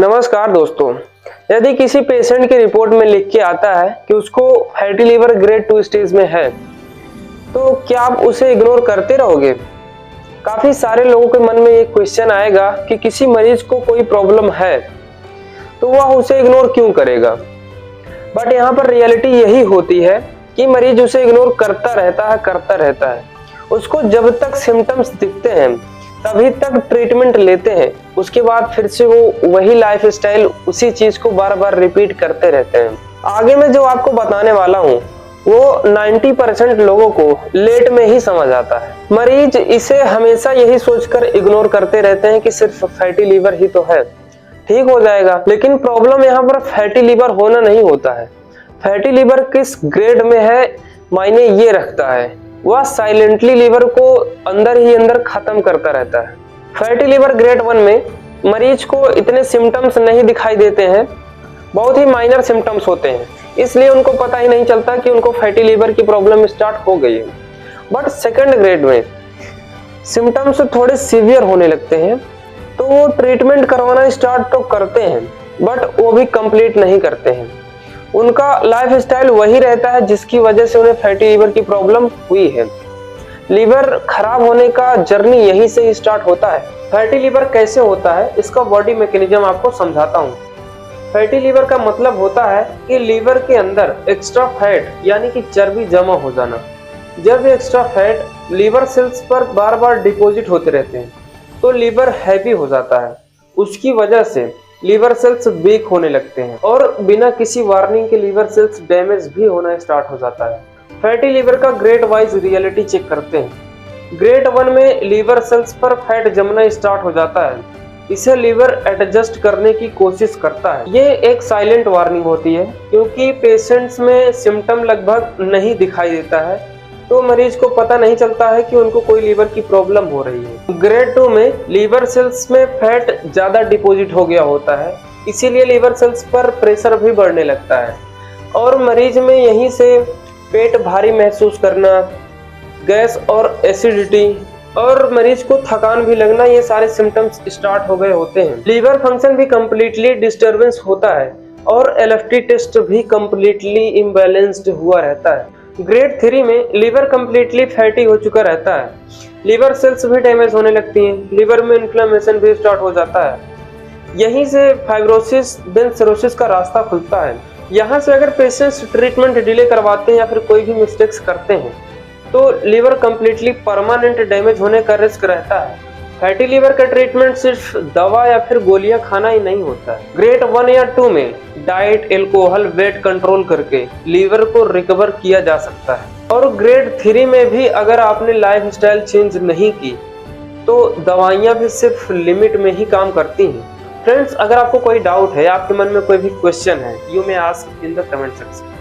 नमस्कार दोस्तों, यदि किसी पेशेंट की रिपोर्ट में लिख के आता है कि उसको फैटी लीवर ग्रेड 2 स्टेज में है, तो क्या आप उसे इग्नोर करते रहोगे? काफी सारे लोगों के मन में एक क्वेश्चन आएगा कि किसी मरीज को कोई प्रॉब्लम है तो वह उसे इग्नोर क्यों करेगा। बट यहाँ पर रियलिटी यही होती है कि मरीज उसे इग्नोर करता रहता है। उसको जब तक सिम्टम्स दिखते हैं तभी तक ट्रीटमेंट लेते हैं, उसके बाद फिर से वो वही लाइफस्टाइल उसी चीज को बार बार रिपीट करते रहते हैं। आगे मैं जो आपको बताने वाला हूँ वो 90% लोगों को लेट में ही समझ आता है। मरीज इसे हमेशा यही सोचकर इग्नोर करते रहते हैं कि सिर्फ फैटी लीवर ही तो है, ठीक हो जाएगा। लेकिन प्रॉब्लम यहाँ पर फैटी लीवर होना नहीं होता है। फैटी लीवर किस ग्रेड में है मायने ये रखता है, वह साइलेंटली लीवर को अंदर ही अंदर खत्म करता रहता है। फैटी लीवर ग्रेड 1 में मरीज को इतने सिम्टम्स नहीं दिखाई देते हैं, बहुत ही माइनर सिम्टम्स होते हैं, इसलिए उनको पता ही नहीं चलता कि उनको फैटी लीवर की प्रॉब्लम स्टार्ट हो गई है। बट सेकंड ग्रेड में सिम्टम्स थोड़े सीवियर होने लगते हैं तो वो ट्रीटमेंट करवाना स्टार्ट तो करते हैं, बट वो भी कंप्लीट नहीं करते हैं। उनका लाइफस्टाइल वही रहता है जिसकी वजह से उन्हें फैटी लीवर की प्रॉब्लम हुई है। लीवर खराब होने का जर्नी यहीं से ही स्टार्ट होता है। फैटी लीवर कैसे होता है इसका बॉडी मैकेनिज्म आपको समझाता हूँ। फैटी लीवर का मतलब होता है कि लीवर के अंदर एक्स्ट्रा फैट यानी कि चर्बी जमा हो जाना। जब ये एक्स्ट्रा फैट लीवर सेल्स पर बार बार डिपॉजिट होते रहते हैं तो लीवर हैवी हो जाता है। उसकी वजह से लीवर सेल्स वीक होने लगते हैं और बिना किसी वार्निंग के लीवर सेल्स डैमेज भी होना स्टार्ट हो जाता है। फैटी लीवर का ग्रेड वाइज रियलिटी चेक करते हैं। ग्रेड 1 में लीवर सेल्स पर फैट जमना स्टार्ट हो जाता है। इसे लीवर एडजस्ट करने की कोशिश करता है। ये एक साइलेंट वार्निंग होती है क्योंकि पेशेंट्स में सिम्टम लगभग नहीं दिखाई देता है तो मरीज को पता नहीं चलता है कि उनको कोई लीवर की प्रॉब्लम हो रही है। ग्रेड 2 में लीवर सेल्स में फैट ज्यादा डिपॉजिट हो गया होता है, इसीलिए लीवर सेल्स पर प्रेशर भी बढ़ने लगता है और मरीज में यहीं से पेट भारी महसूस करना, गैस और एसिडिटी और मरीज को थकान भी लगना, ये सारे सिम्टम्स स्टार्ट हो गए होते हैं। लीवर फंक्शन भी कम्प्लीटली डिस्टर्बेंस होता है और एलएफटी टेस्ट भी कम्प्लीटली इम्बैलेंस्ड हुआ रहता है। ग्रेड 3 में लीवर कम्प्लीटली फैटी हो चुका रहता है। लीवर सेल्स भी डैमेज होने लगती हैं, लीवर में इन्फ्लेमेशन भी स्टार्ट हो जाता है। यहीं से फाइब्रोसिस देन सिरोसिस का रास्ता खुलता है। यहाँ से अगर पेशेंट्स ट्रीटमेंट डिले करवाते हैं या फिर कोई भी मिस्टेक्स करते हैं तो लीवर कम्प्लीटली परमानेंट डैमेज होने का रिस्क रहता है। फैटी लीवर का ट्रीटमेंट सिर्फ दवा या फिर गोलियां खाना ही नहीं होता है। ग्रेड 1 या 2 में डाइट, एल्कोहल, वेट कंट्रोल करके लीवर को रिकवर किया जा सकता है। और ग्रेड 3 में भी अगर आपने लाइफस्टाइल चेंज नहीं की तो दवाइयां भी सिर्फ लिमिट में ही काम करती हैं। फ्रेंड्स, अगर आपको कोई डाउट है, आपके मन में कोई भी क्वेश्चन है, you may ask in the comment section.